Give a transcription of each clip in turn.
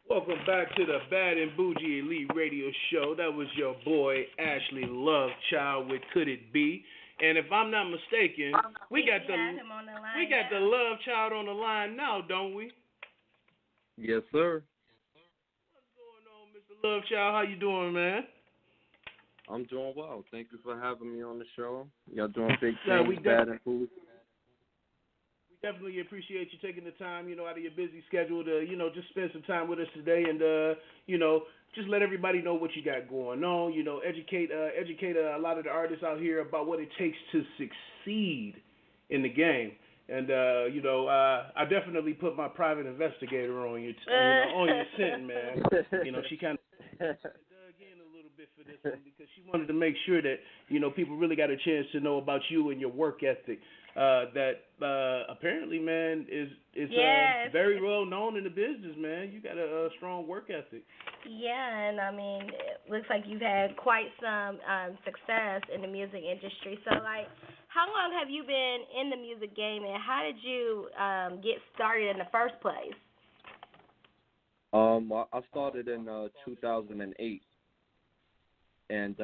Welcome back to the Bad and Boujee Elite Radio Show. That was your boy Ashley Lovechild with Could It Be? And if I'm not mistaken, we got the Lovechild on the line now, don't we? Yes, sir. What's going on, Mr. Lovechild? How you doing, man? I'm doing well. Thank you for having me on the show. Y'all doing big things, Bad and Boujee. We definitely appreciate you taking the time, out of your busy schedule to, just spend some time with us today and, just let everybody know what you got going on, educate a lot of the artists out here about what it takes to succeed in the game. And, I definitely put my private investigator on you, on your scent, man. She kind of dug in a little bit for this one because she wanted to make sure that, people really got a chance to know about you and your work ethic. That apparently, man, is very well known in the business, man. You got a strong work ethic. Yeah, and I mean, it looks like you've had quite some success in the music industry. So, like, how long have you been in the music game, and how did you get started in the first place? I started in 2008, and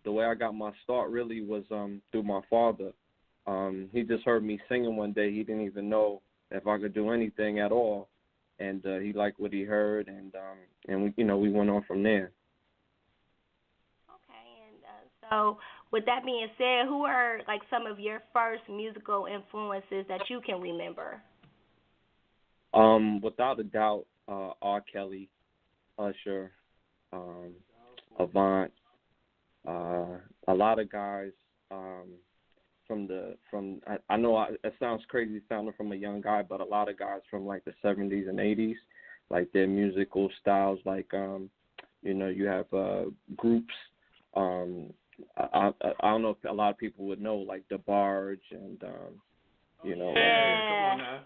the way I got my start really was through my father. He just heard me singing one day. He didn't even know if I could do anything at all, and he liked what he heard, and we went on from there. Okay, and so with that being said, who are like some of your first musical influences that you can remember? Without a doubt, R. Kelly, Usher, Avant, a lot of guys. I know it sounds crazy sounding from a young guy, but a lot of guys from like the 70s and 80s, like their musical styles, like you have groups. I don't know if a lot of people would know, like the Barge and come on now,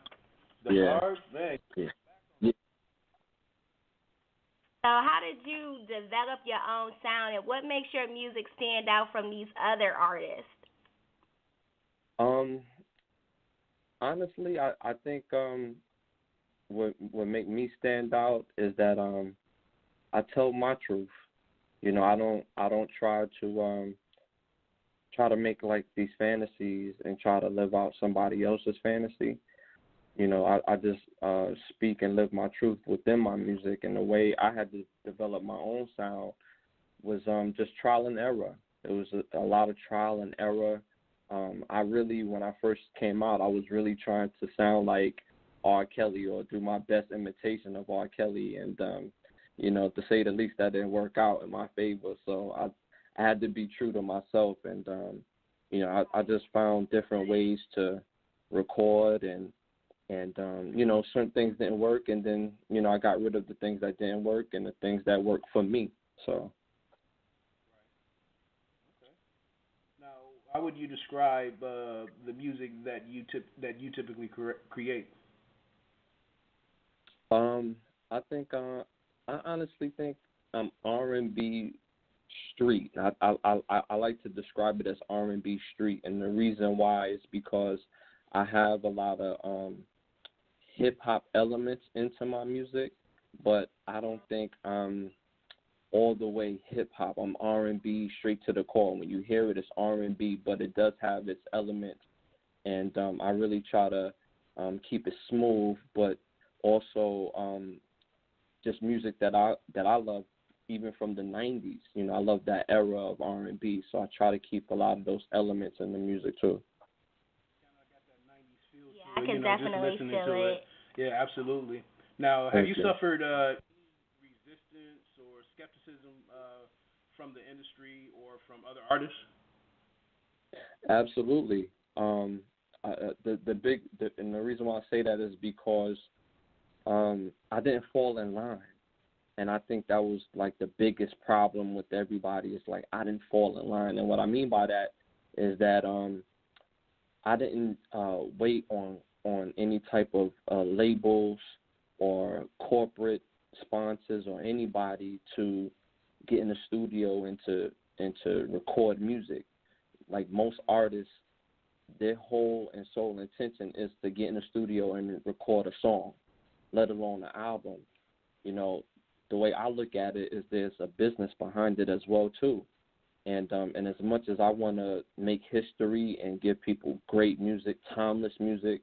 the Barge, man. Yeah. So how did you develop your own sound, and what makes your music stand out from these other artists? Honestly, I think what make me stand out is that I tell my truth. I don't try to make like these fantasies and try to live out somebody else's fantasy. I just speak and live my truth within my music, and the way I had to develop my own sound was just trial and error. It was a lot of trial and error. When I first came out, I was really trying to sound like R. Kelly or do my best imitation of R. Kelly, and to say the least, that didn't work out in my favor. So I had to be true to myself, and I just found different ways to record, and certain things didn't work, and then I got rid of the things that didn't work and the things that worked for me. So. How would you describe the music that you typically create? I honestly think R&B street. I like to describe it as R&B street, and the reason why is because I have a lot of hip hop elements into my music, but I don't think all the way hip hop. I'm R&B straight to the core. When you hear it, it's R&B, but it does have its elements, and I really try to keep it smooth, but also just music that I love, even from the 90s. I love that era of R&B, so I try to keep a lot of those elements in the music too. Yeah, I can definitely feel it. Yeah, absolutely. Now, have you suffered resistance or skepticism from the industry or from other artists? Absolutely. And the reason why I say that is because I didn't fall in line, and I think that was like the biggest problem with everybody. Is like I didn't fall in line, and what I mean by that is that I didn't wait on any type of labels or corporate sponsors or anybody to get in the studio and to record music. Like most artists, their whole and sole intention is to get in the studio and record a song, let alone an album. the way I look at it is there's a business behind it as well too. And as much as I want to make history and give people great music, timeless music,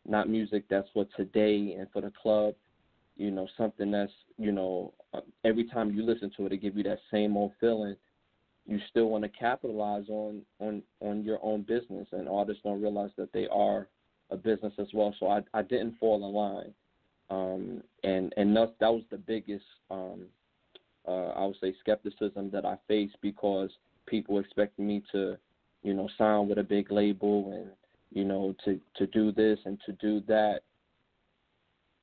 not music that's for today and for the club, you know, something that's, you know, every time you listen to it, it gives you that same old feeling. You still want to capitalize on your own business, and artists don't realize that they are a business as well. So I didn't fall in line, and that was the biggest, I would say, skepticism that I faced, because people expect me to, you know, sign with a big label and, you know, to do this and to do that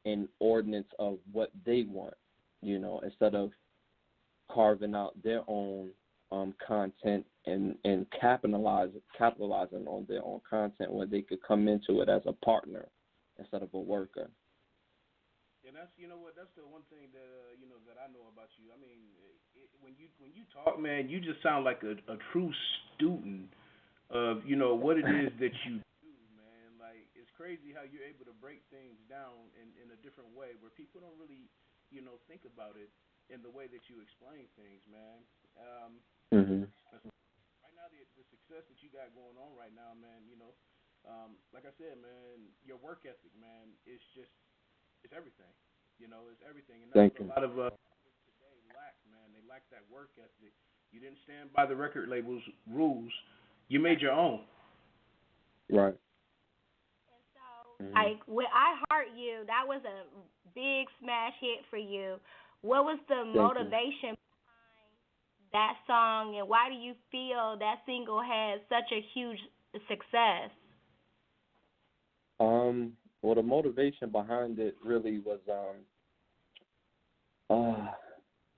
in ordinance of what they want, you know, instead of carving out their own content and capitalizing on their own content, where they could come into it as a partner instead of a worker. And that's, you know what, that's the one thing that you know, that I know about you. I mean, when you talk, man, you just sound like a true student of, you know, what it is that you do, man. Like, it's crazy how you're able to break things down in a different way, where people don't really, you know, think about it in the way that you explain things, man. Right now, the success that you got going on right now, man, you know, like I said, man, your work ethic, man, is just, it's everything. You know, it's everything. And that's what a lot of today lack, man. They lack that work ethic. You didn't stand by the record label's rules. You made your own. Right. And so, like, with I Heart You, that was a big smash hit for you. What was the motivation behind that song, and why do you feel that single had such a huge success? Well, the motivation behind it really was,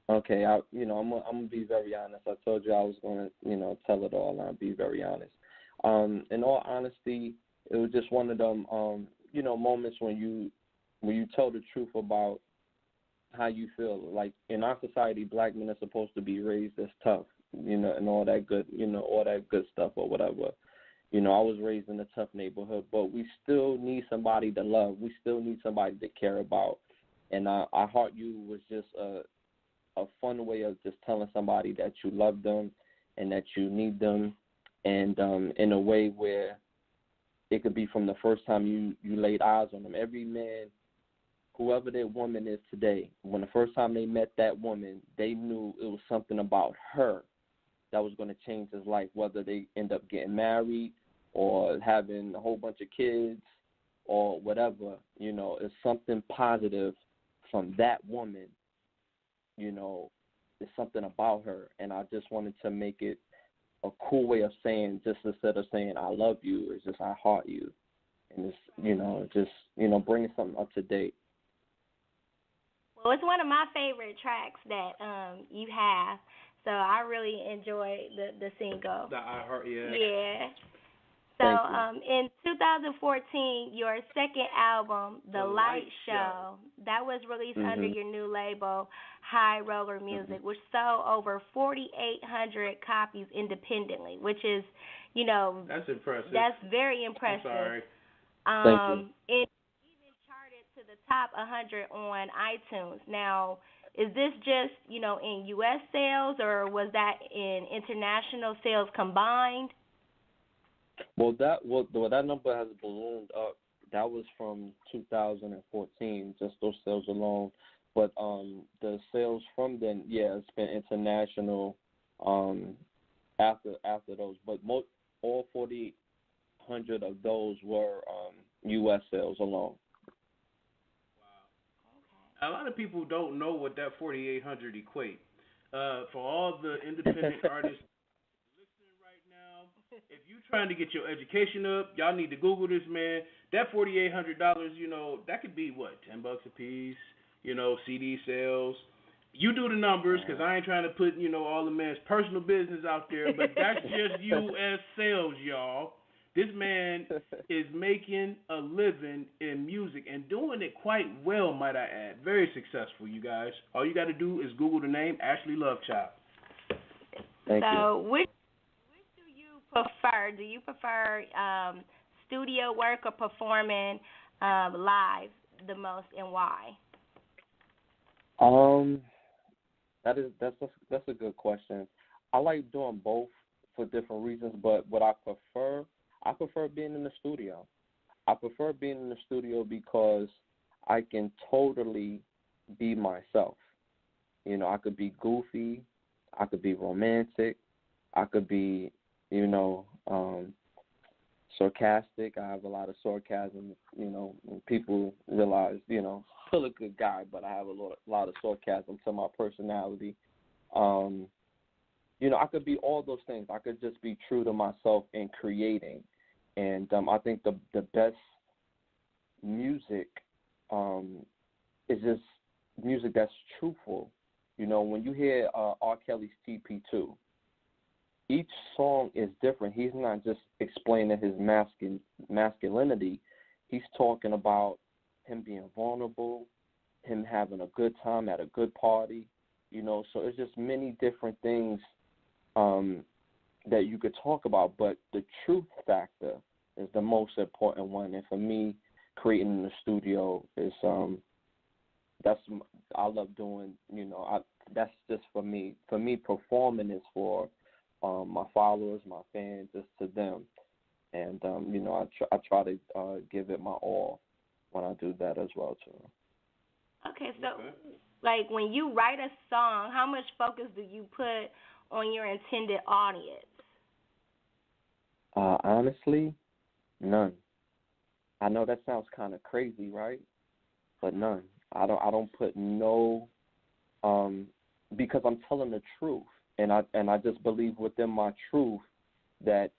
okay, I'm gonna be very honest. I told you I was gonna, you know, tell it all, and I'll be very honest. In all honesty, it was just one of them, you know, moments when you tell the truth about how you feel. Like, in our society, black men are supposed to be raised as tough, you know, and all that good, you know, all that good stuff or whatever. You know, I was raised in a tough neighborhood, but we still need somebody to love. We still need somebody to care about. And I Heart You was just a fun way of just telling somebody that you love them and that you need them, and in a way where it could be from the first time you laid eyes on them. Every man, whoever their woman is today, when the first time they met that woman, they knew it was something about her that was going to change his life, whether they end up getting married or having a whole bunch of kids or whatever. You know, it's something positive from that woman. You know, it's something about her, and I just wanted to make it a cool way of saying, just instead of saying I love you, it's just I heart you, and it's, you know, just, you know, bringing something up to date. Well, it's one of my favorite tracks that you have, so I really enjoy the single. The I Heart, yeah. Yeah. So in 2014, your second album, The Light Show, that was released under your new label, High Roller Music, which sold over 4,800 copies independently, which is, you know, that's impressive. That's very impressive. I'm sorry. Thank you. It even charted to the top 100 on iTunes. Now, is this just, you know, in U.S. sales, or was that in international sales combined? Well, that number has ballooned up. That was from 2014, just those sales alone. But the sales from then, yeah, it's been international after those. But all 4,800 of those were U.S. sales alone. Wow. Okay. A lot of people don't know what that 4,800 equate. For all the independent artists listening right now, if you're trying to get your education up, y'all need to Google this, man. That $4,800, you know, that could be what, $10 a piece, you know, CD sales. You do the numbers, because I ain't trying to put, you know, all the man's personal business out there, but that's just U.S. sales, y'all. This man is making a living in music and doing it quite well, might I add. Very successful, you guys. All you got to do is Google the name Ashley Lovechild. Thank you. So, which do you prefer? Do you prefer studio work or performing live the most, and why? That's a good question. I like doing both for different reasons, but what I prefer being in the studio. I prefer being in the studio because I can totally be myself. You know, I could be goofy, I could be romantic, I could be, you know, sarcastic. I have a lot of sarcasm, you know, when people realize, you know, still a good guy, but I have a lot of sarcasm to my personality. Um, you know, I could be all those things. I could just be true to myself in creating. And I think the best music is just music that's truthful. You know, when you hear R. Kelly's TP2, each song is different. He's not just explaining his masculinity. He's talking about him being vulnerable, him having a good time at a good party. You know, so it's just many different things that you could talk about, but the truth factor is the most important one. And for me, creating in the studio is I love doing. You know, that's just for me. For me, performing is for my followers, my fans, just to them. And you know, I try to give it my all when I do that as well too. Okay, so like when you write a song, how much focus do you put on your intended audience? Honestly, none. I know that sounds kind of crazy, right? But none. I don't put no because I'm telling the truth, and I just believe within my truth that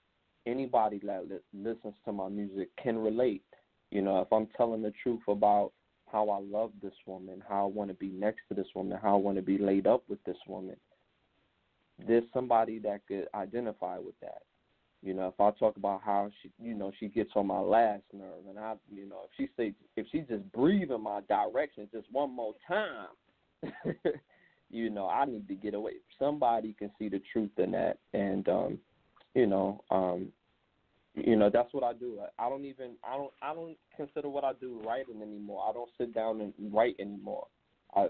anybody that listens to my music can relate. You know, if I'm telling the truth about how I love this woman, how I want to be next to this woman, how I want to be laid up with this woman, there's somebody that could identify with that. You know, if I talk about how she gets on my last nerve, and if she just breathe in my direction just one more time, you know, I need to get away. Somebody can see the truth in that, and that's what I do. I don't consider what I do writing anymore. I don't sit down and write anymore. I'm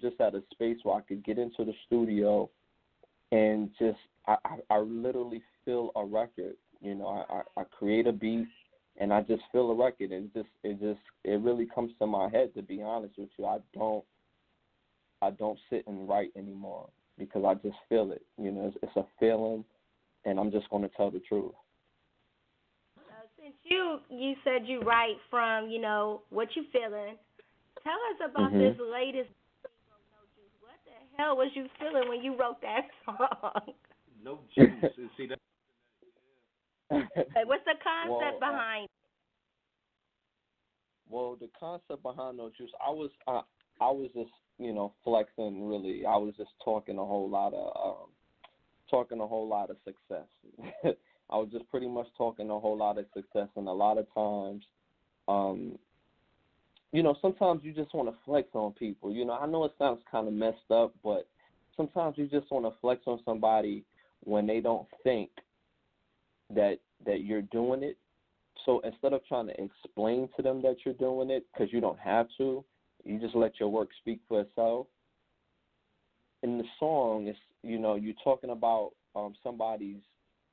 just at a space where I could get into the studio and just I literally feel a record. You know, I create a beat and I just feel a record, and it really comes to my head, to be honest with you. I don't sit and write anymore because I just feel it. You know, it's a feeling, and I'm just going to tell the truth. Since you said you write from, you know, what you feeling, tell us about this latest. What the hell was you feeling when you wrote that song? No juice. See that? What's the concept behind it? Well, the concept behind No Juice, I was just, you know, flexing. Really, I was just talking a whole lot of success. I was just pretty much talking a whole lot of success, and a lot of times, you know, sometimes you just want to flex on people. You know, I know it sounds kind of messed up, but sometimes you just want to flex on somebody when they don't think that you're doing it. So instead of trying to explain to them that you're doing it, because you don't have to, you just let your work speak for itself. In the song, it's, you know, you're talking about somebody's,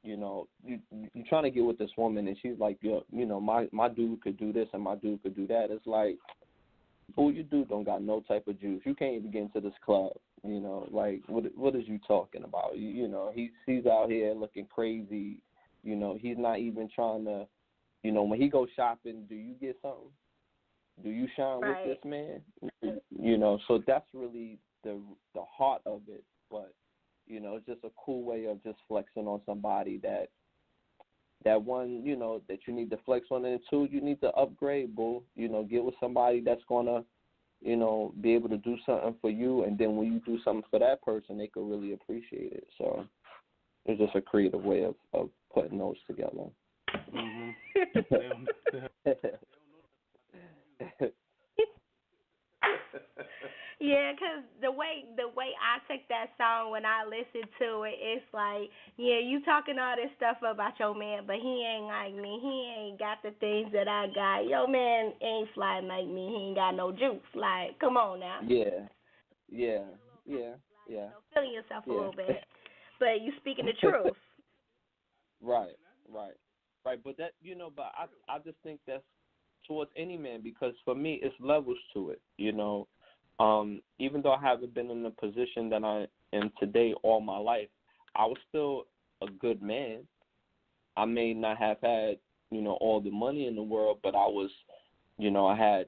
you know, you're trying to get with this woman, and she's like, yo, you know, my dude could do this and my dude could do that. It's like, fool, your dude don't got no type of juice. You can't even get into this club. You know, like, what is you talking about? You know, he's out here looking crazy. You know, he's not even trying to, you know, when he goes shopping, do you get something? Do you shine with this man? You know, so that's really the heart of it. But, you know, it's just a cool way of just flexing on somebody that one, you know, that you need to flex on, and two, you need to upgrade, boo. You know, get with somebody that's going to, you know, be able to do something for you, and then when you do something for that person, they could really appreciate it. So it's just a creative way of putting those together. Mm-hmm. Yeah, 'cause the way I take that song when I listen to it, it's like, yeah, you talking all this stuff about your man, but he ain't like me. He ain't got the things that I got. Your man ain't fly like me. He ain't got no juice. Like, come on now. Yeah. Yeah. Yeah. Feeling yourself a Yeah. little bit, but you speaking the truth. Right. Right. Right. But that, but I just think that's towards any man, because for me it's levels to it. Even though I haven't been in the position that I am today all my life, I was still a good man. I may not have had, all the money in the world, but I was, I had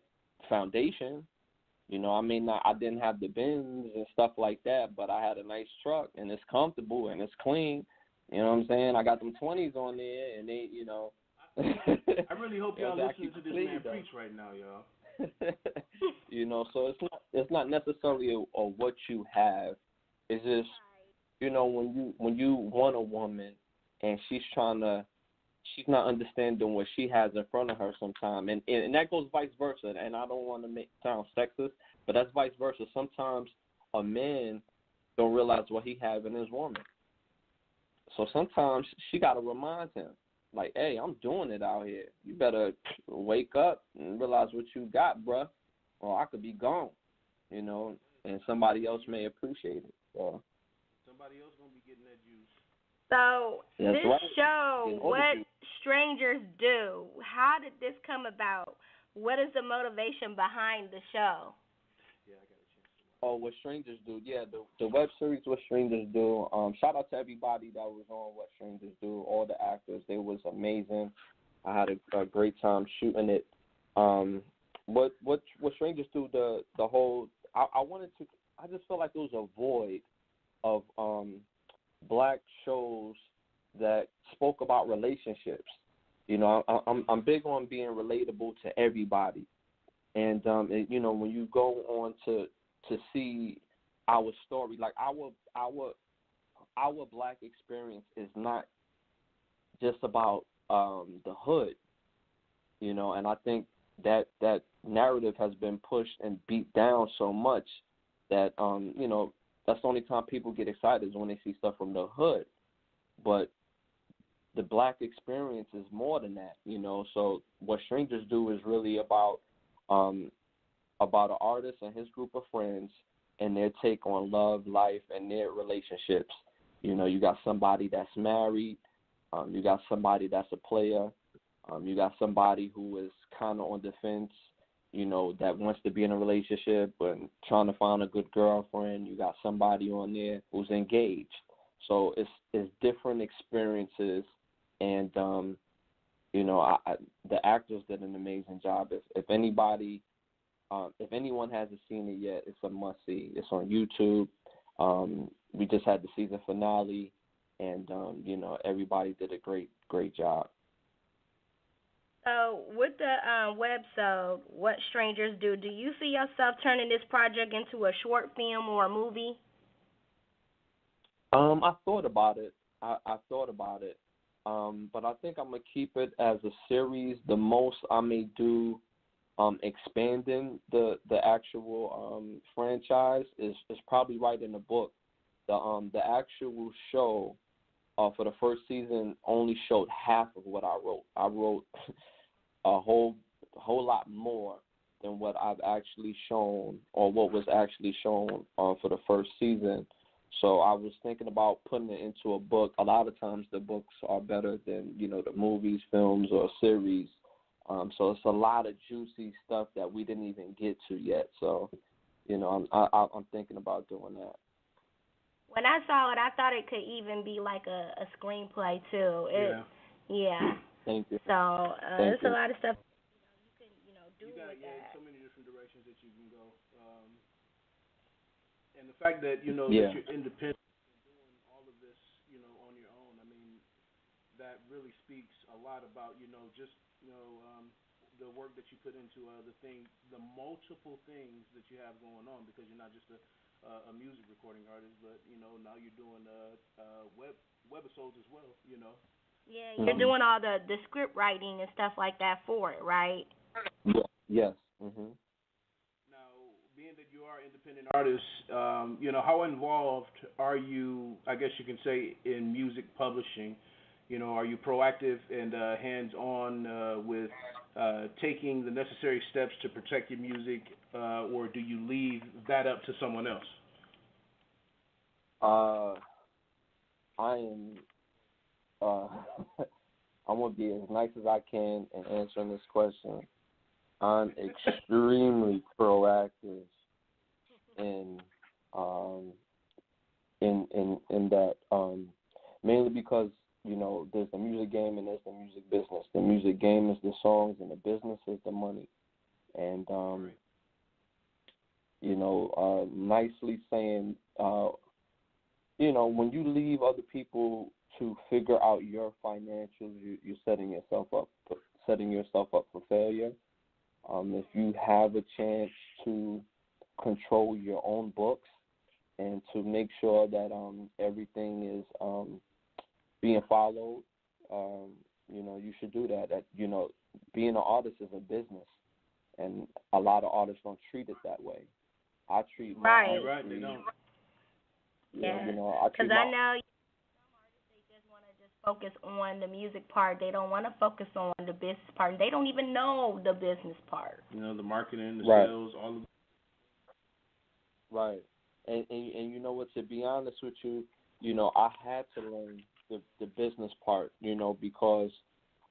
foundation. I didn't have the bins and stuff like that, but I had a nice truck, and it's comfortable and it's clean. You know what I'm saying? I got them 20s on there, and they, I really hope y'all listening to this man preach right now, y'all. So it's not necessarily a what you have. It's just, when you want a woman and she's not understanding what she has in front of her sometimes, and that goes vice versa. And I don't want to sound sexist, but that's vice versa. Sometimes a man don't realize what he has in his woman, so sometimes she got to remind him, like, hey, I'm doing it out here. You better wake up and realize what you got, bruh, or I could be gone, and somebody else may appreciate it. So. Somebody else gonna be getting that juice. So That's this right. show, What Strangers Do, how did this come about? What is the motivation behind the show? Yeah, I got a chance to watch. Oh, What Strangers Do. Yeah, the web series What Strangers Do. Shout out to everybody that was on What Strangers Do. All the actors, they was amazing. I had a great time shooting it. What Strangers Do, the whole, I just felt like there was a void of black shows that spoke about relationships. I'm big on being relatable to everybody, and when you go on to see our story, like our black experience is not just about the hood, and I think that narrative has been pushed and beat down so much that that's the only time people get excited is when they see stuff from the hood. But the black experience is more than that, So What Strangers Do is really about an artist and his group of friends and their take on love, life, and their relationships. You got somebody that's married, you got somebody that's a player, you got somebody who is kind of on the fence, that wants to be in a relationship but trying to find a good girlfriend. You got somebody on there who's engaged. So it's different experiences, and the actors did an amazing job. If anybody, if anyone hasn't seen it yet, it's a must see. It's on YouTube. We just had the season finale, and everybody did a great job. So with the website, What Strangers Do you see yourself turning this project into a short film or a movie? I thought about it. I thought about it. But I think I'm going to keep it as a series. The most I may do expanding the actual franchise is probably writing a book. The actual show for the first season only showed half of what I wrote. I wrote a whole lot more than what I've actually shown, or what was actually shown for the first season. So I was thinking about putting it into a book. A lot of times the books are better than, the movies, films, or series. So it's a lot of juicy stuff that we didn't even get to yet. So, I'm thinking about doing that. When I saw it, I thought it could even be like a screenplay too. Yeah. Thank you. So there's a lot of stuff you can do with that. Yeah, so many different directions that you can go. And the fact that that you're independent and doing all of this on your own, I mean, that really speaks a lot about just the work that you put into the multiple things that you have going on, because you're not just a music recording artist, but now you're doing webisodes as well. Yeah, you're doing all the script writing and stuff like that for it, right? Yes. Mhm. Now, being that you are an independent artist, how involved are you, I guess you can say, in music publishing? Are you proactive and hands-on with taking the necessary steps to protect your music, or do you leave that up to someone else? I am. I'm gonna be as nice as I can in answering this question. I'm extremely proactive in that, mainly because there's the music game and there's the music business. The music game is the songs and the business is the money. And nicely saying, when you leave other people to figure out your financials, you're setting yourself up for failure. If you have a chance to control your own books and to make sure that everything is being followed, you should do that. Being an artist is a business, and a lot of artists don't treat it that way. I treat my right. They don't. Yeah, I know some artists, they just want to just focus on the music part. They don't want to focus on the business part. And they don't even know the business part. The marketing, the right. sales, all of it. Right. And to be honest with you, I had to learn the business part, because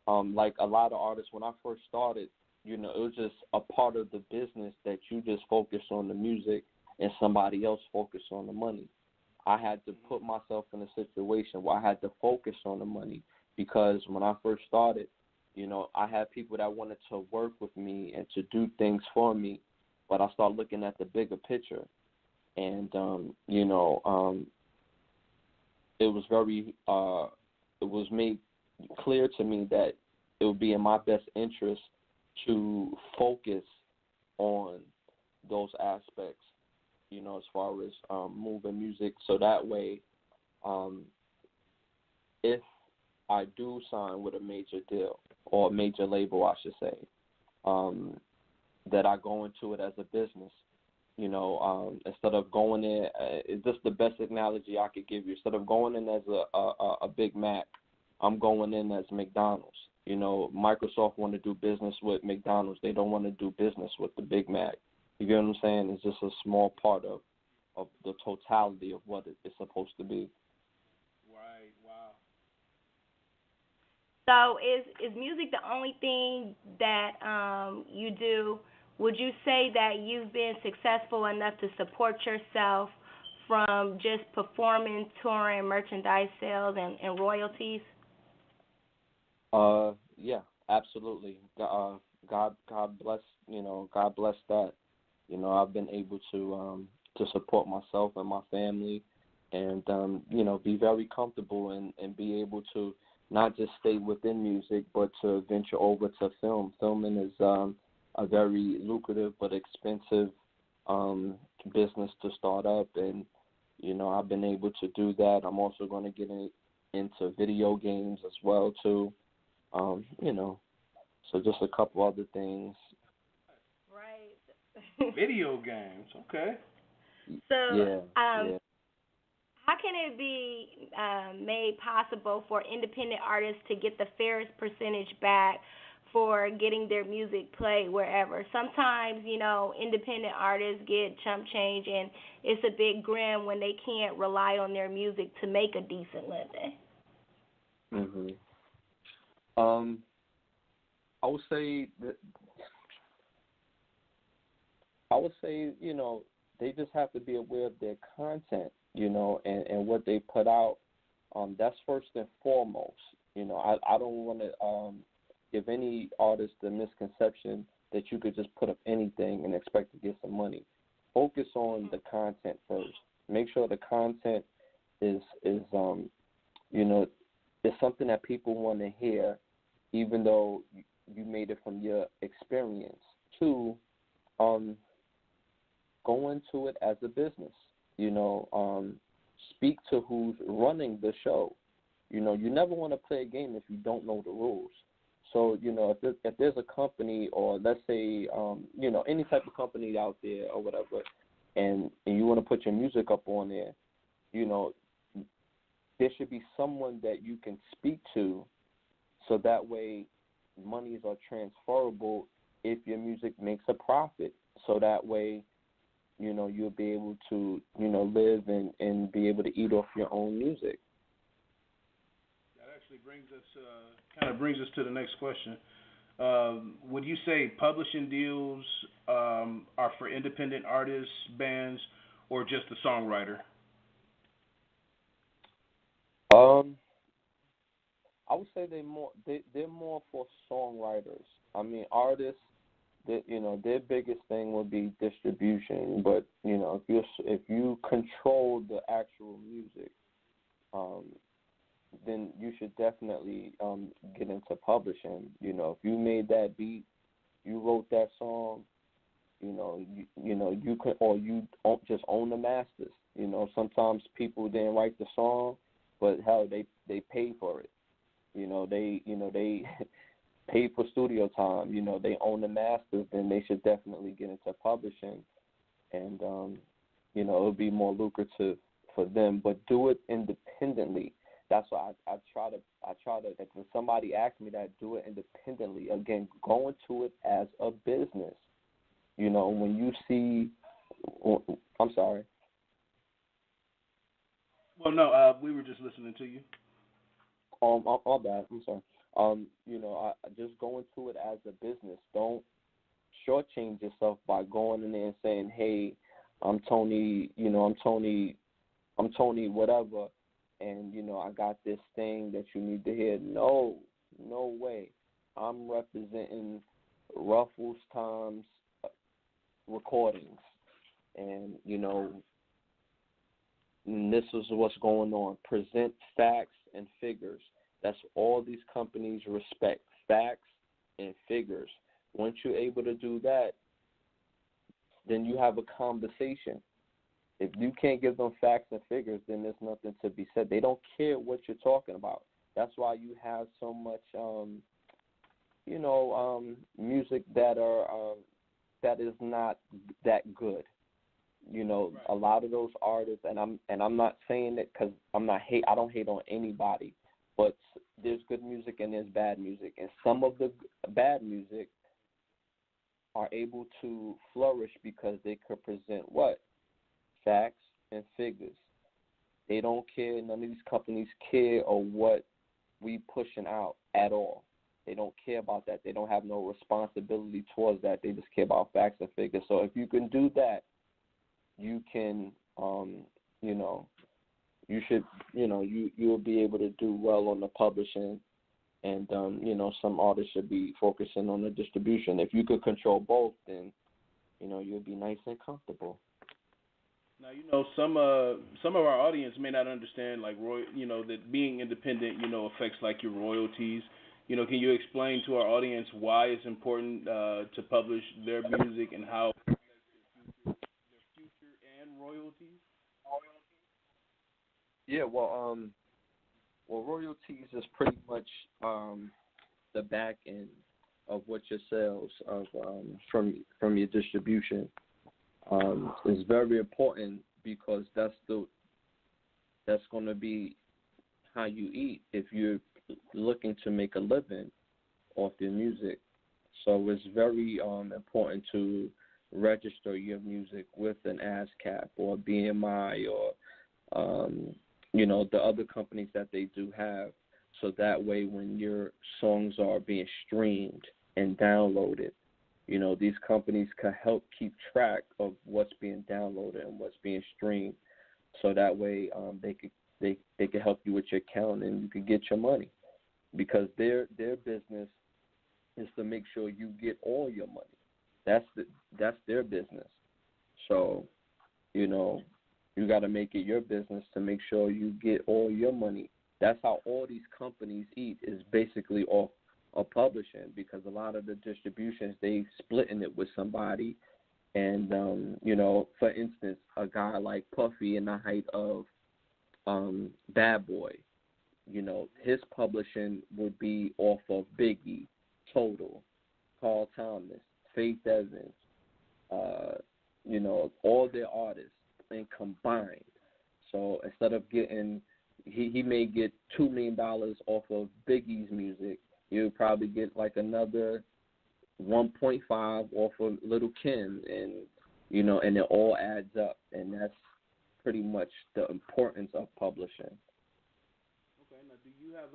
like a lot of artists, when I first started, it was just a part of the business that you just focus on the music and somebody else focus on the money. I had to put myself in a situation where I had to focus on the money, because when I first started, I had people that wanted to work with me and to do things for me, but I started looking at the bigger picture. And, it was made clear to me that it would be in my best interest to focus on those aspects, as far as moving music. So that way, if I do sign with a major deal, or a major label, I should say, that I go into it as a business. Instead of going in, is this the best analogy I could give you? Instead of going in as a Big Mac, I'm going in as McDonald's. Microsoft want to do business with McDonald's. They don't want to do business with the Big Mac. You get what I'm saying? It's just a small part of the totality of what it's supposed to be. Right. Wow. So is music the only thing that you do? Would you say that you've been successful enough to support yourself from just performing, touring, merchandise sales, and royalties? Yeah, absolutely. God bless. God bless that. I've been able to support myself and my family, and be very comfortable and be able to not just stay within music, but to venture over to film. Filming is a very lucrative but expensive business to start up, and I've been able to do that. I'm also going to get into video games as well too. So just a couple other things. Right. Video games, okay. So, yeah. how can it be made possible for independent artists to get the fairest percentage back for getting their music played wherever? Sometimes, independent artists get chump change, and it's a big grin when they can't rely on their music to make a decent living. Mhm. I would say they just have to be aware of their content, and what they put out. That's first and foremost. I don't want to give any artist the misconception that you could just put up anything and expect to get some money. Focus on the content first. Make sure the content is something that people want to hear, even though you made it from your experience. Two, go into it as a business. Speak to who's running the show. You never want to play a game if you don't know the rules. So, if there's a company, or let's say, any type of company out there or whatever, and you want to put your music up on there, there should be someone that you can speak to, so that way monies are transferable if your music makes a profit. So that way, you'll be able to, live and be able to eat off your own music. That actually brings us to the next question. Would you say publishing deals are for independent artists, bands, or just the songwriter? I would say they're more for songwriters. I mean, artists, their biggest thing would be distribution. But if you control the actual music, then you should definitely get into publishing. If you made that beat, you wrote that song, you could, or you just own the masters. Sometimes people didn't write the song, but hell, they pay for it. They pay for studio time. They own the masters. Then they should definitely get into publishing, and it'll be more lucrative for them. But do it independently. That's why I try to. Like when somebody asks me that, do it independently. Again, go into it as a business. When you see, I'm sorry. Well, no, we were just listening to you. My bad. I'm sorry. I just go into it as a business. Don't shortchange yourself by going in there and saying, "Hey, I'm Tony. I'm Tony. Whatever." And I got this thing that you need to hear. No way. I'm representing Ruffles Times recordings, and and this is what's going on. Present facts and figures. That's all these companies respect, facts and figures. Once you're able to do that, then you have a conversation. If you can't give them facts and figures, then there's nothing to be said. They don't care what you're talking about. That's why you have so much, music that is not that good. A lot of those artists, and I'm not saying it because I don't hate on anybody, but there's good music and there's bad music, and some of the bad music are able to flourish because they could present what? Facts and figures. They don't care. None of these companies care or what we pushing out at all. They don't care about that. They don't have no responsibility towards that. They just care about facts and figures. So if you can do that, you can, you should, you'll be able to do well on the publishing, and some artists should be focusing on the distribution. If you could control both, then you'll be nice and comfortable. Now, some of our audience may not understand, like, that being independent, affects, like, your royalties. Can you explain to our audience why it's important to publish their music and how their future and royalties? Yeah, well, royalties is pretty much the back end of what your sales of from your distribution. Is very important because that's going to be how you eat if you're looking to make a living off your music. So it's very important to register your music with an ASCAP or BMI or the other companies that they do have. So that way, when your songs are being streamed and downloaded, these companies can help keep track of what's being downloaded and what's being streamed, so that way they can help you with your count and you can get your money, because their business is to make sure you get all your money. That's their business. So, you got to make it your business to make sure you get all your money. That's how all these companies eat, is basically off of publishing, because a lot of the distributions, they splitting it with somebody. And, for instance, a guy like Puffy in the height of Bad Boy, his publishing would be off of Biggie, Total, Carl Thomas, Faith Evans, all their artists and combined. So instead of getting, he may get $2 million off of Biggie's music, you'll probably get like another 1.5 off of Lil' Kim, and and it all adds up, and that's pretty much the importance of publishing. Okay, now do you have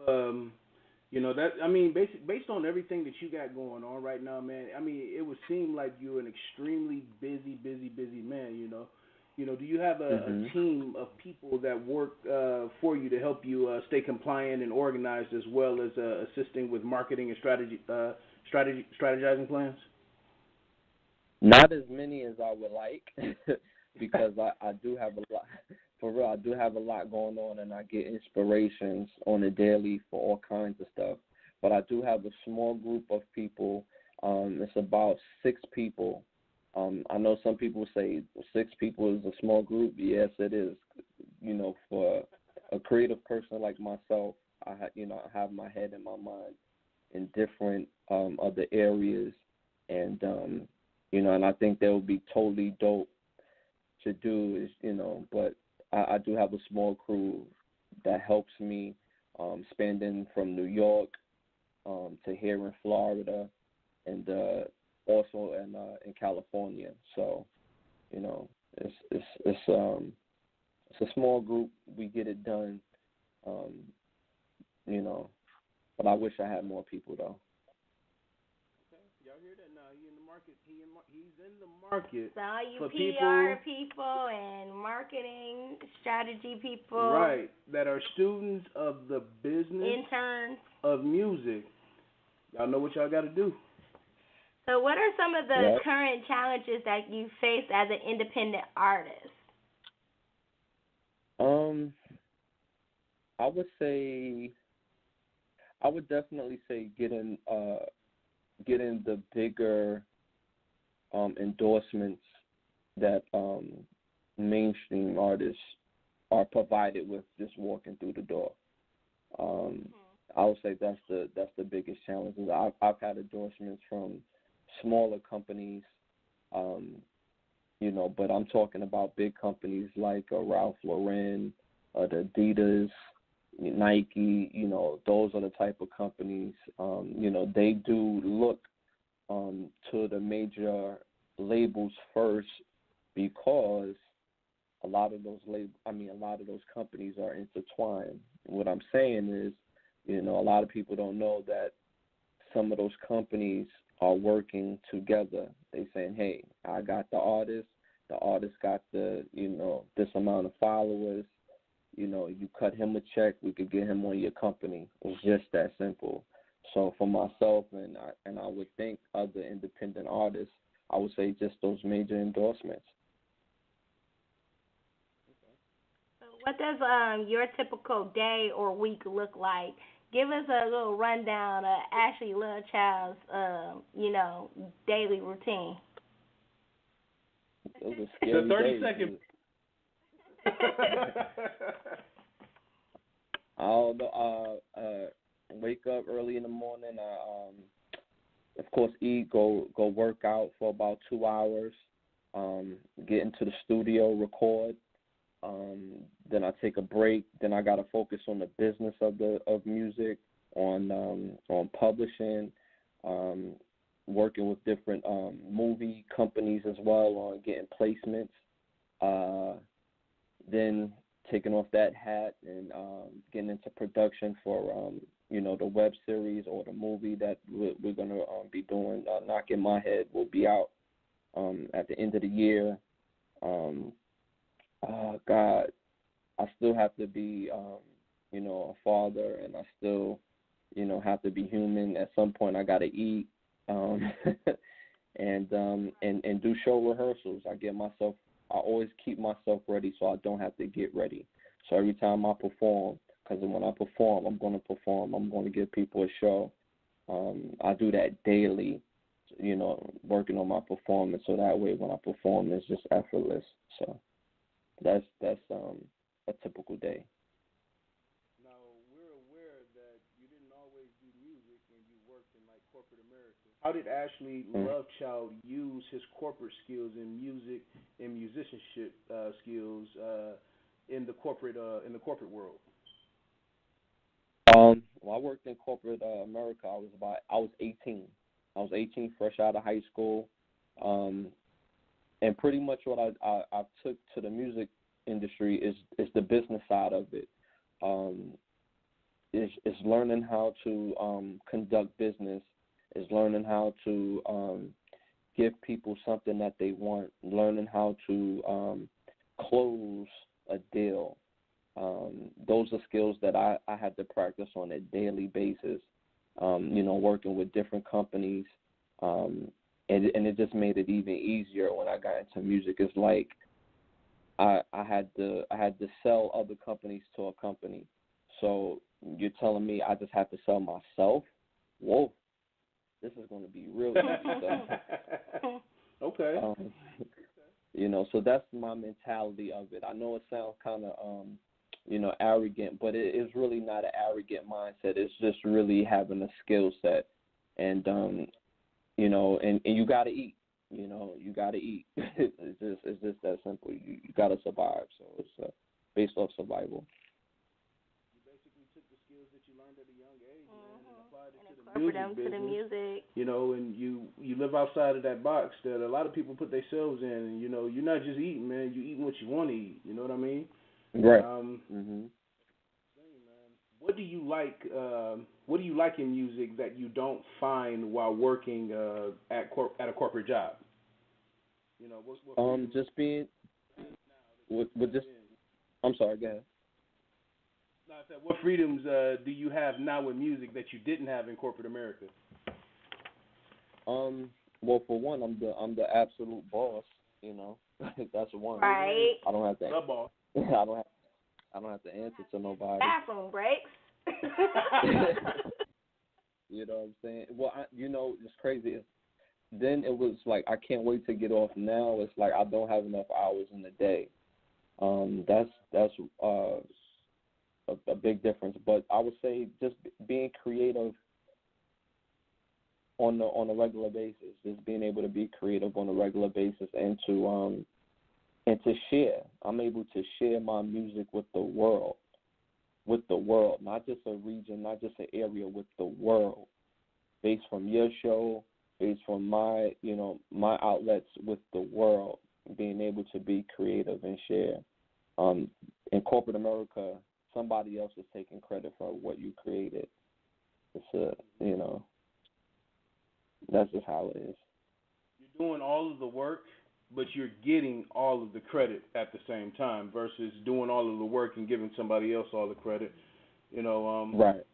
based on everything that you got going on right now, man. I mean, it would seem like you're an extremely busy man. Do you have a team of people that work for you to help you stay compliant and organized, as well as assisting with marketing and strategizing plans? Not as many as I would like, because I do have a lot. For real, I do have a lot going on, and I get inspirations on a daily for all kinds of stuff. But I do have a small group of people. It's about 6 people. I know some people say 6 people is a small group. Yes, it is. For a creative person like myself, I have my head and my mind in different other areas, and and I think that would be totally dope to do but I do have a small crew that helps me, spanning from New York to here in Florida, and also in California. So, it's a small group. We get it done, but I wish I had more people though. Y'all hear that? Now he's in the market. He's in the market so all you for PR people and marketing strategy people, right? That are students of the business, interns of music. Y'all know what y'all got to do. So, what are some of the current challenges that you face as an independent artist? I would definitely say getting the bigger endorsements that mainstream artists are provided with just walking through the door. I would say that's the biggest challenge. I've had endorsements from smaller companies, but I'm talking about big companies like Ralph Lauren, the Adidas, Nike. Those are the type of companies. They do look to the major labels first, because a lot of those companies are intertwined. What I'm saying is, a lot of people don't know that some of those companies are working together. They saying, hey, I got the artist got the, this amount of followers, you cut him a check, we could get him on your company. It's just that simple. So for myself and I would think other independent artists, I would say just those major endorsements. So what does your typical day or week look like? Give us a little rundown of Ashley Lovechild's, daily routine. It was a scary the 30 day. second. I'll wake up early in the morning. Of course, eat, go work out for about 2 hours. Get into the studio, record. Then I take a break. Then I gotta focus on the business of music, on publishing, working with different movie companies as well on getting placements. Then taking off that hat and getting into production for the web series or the movie that we're gonna be doing. Knock in My Head will be out at the end of the year. God, I still have to be a father, and I still have to be human. At some point, I gotta eat, and do show rehearsals. I always keep myself ready so I don't have to get ready. So every time I perform, because when I perform, I'm going to perform. I'm going to give people a show. I do that daily, working on my performance, so that way when I perform, it's just effortless. So that's a typical day. Now, we're aware that you didn't always do music and you worked in corporate America. How did Ashley Lovechild use his corporate skills in music and musicianship skills in the corporate world? Well, I worked in corporate America. I was 18. I was 18, fresh out of high school. and pretty much what I took to the music industry is the business side of it. Is learning how to conduct business, is learning how to give people something that they want, learning how to close a deal. Those are skills that I had to practice on a daily basis, working with different companies. And it just made it even easier when I got into music. It's like I had to sell other companies to a company. So you're telling me I just have to sell myself? Whoa, this is going to be real easy. Okay. So that's my mentality of it. I know it sounds kind of, arrogant, but it is really not an arrogant mindset. It's just really having a skill set, and and you got to eat. You got to eat. It's just that simple. You got to survive. So it's based off survival. You basically took the skills that you learned at a young age, man, and applied it to the music business. To the music. And you live outside of that box that a lot of people put themselves in. And you're not just eating, man. You eating what you want to eat. You know what I mean? Right. What do you like? What do you like in music that you don't find while working at a corporate job? Just being with just. I'm sorry. Go ahead. No, I said, what freedoms do you have now with music that you didn't have in corporate America? Well, for one, I'm the absolute boss. That's one. Right. I don't have to. The boss. I don't have to answer to nobody. Bathroom breaks. You know what I'm saying? Well, it's crazy. Then it was like I can't wait to get off. Now it's like I don't have enough hours in the day. That's a big difference. But I would say just being creative on a regular basis, just being able to be creative on a regular basis, and to share. I'm able to share my music with the world, not just a region, not just an area, with the world, based from your show, based from my outlets, with the world, being able to be creative and share. In corporate America, somebody else is taking credit for what you created. It's that's just how it is. You're doing all of the work, but you're getting all of the credit at the same time versus doing all of the work and giving somebody else all the credit. Right.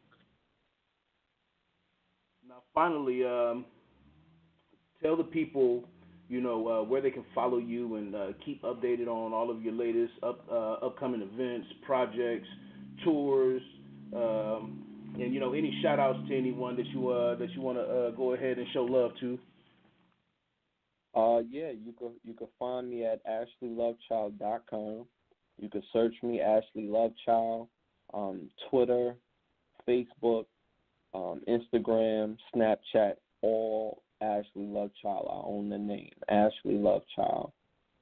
Now, finally, tell the people, where they can follow you and keep updated on all of your latest upcoming events, projects, tours, and any shout outs to anyone that you want to go ahead and show love to. You can find me at ashleylovechild.com. You can search me, Ashley Lovechild, Twitter, Facebook, Instagram, Snapchat, all Ashley Lovechild. I own the name, Ashley Lovechild.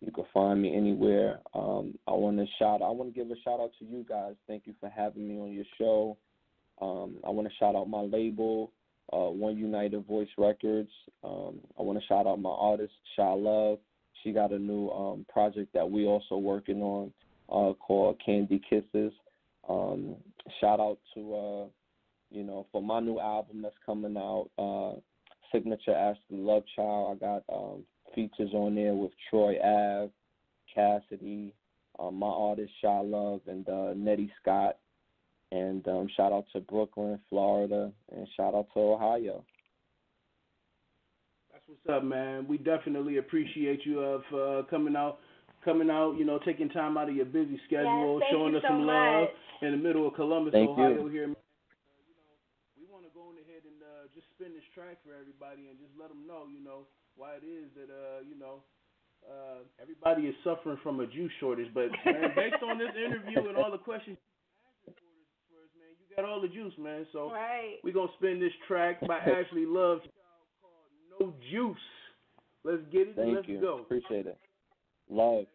You can find me anywhere. I want to give a shout out to you guys. Thank you for having me on your show. I want to shout out my label, One United Voice Records. I want to shout out my artist, Shy Love. She got a new project that we also working on called Kandy Kisses. Shout out to, for my new album that's coming out, Signature Ashley Lovechild. I got features on there with Troy Ave, Cassidy, my artist, Shy Love, and Nettie Scott. And shout out to Brooklyn, Florida, and shout out to Ohio. That's what's up, man. We definitely appreciate you for coming out, taking time out of your busy schedule, showing us some love in the middle of Columbus, Ohio here. We want to go on ahead and just spin this track for everybody and just let them know, why it is that, everybody is suffering from a juice shortage. But, man, based on this interview and all the questions you got all the juice, man. So we're going to spin this track by Ashley Lovechild called No Juice. Let's get it. Thank Let's you. go. Appreciate it. Love.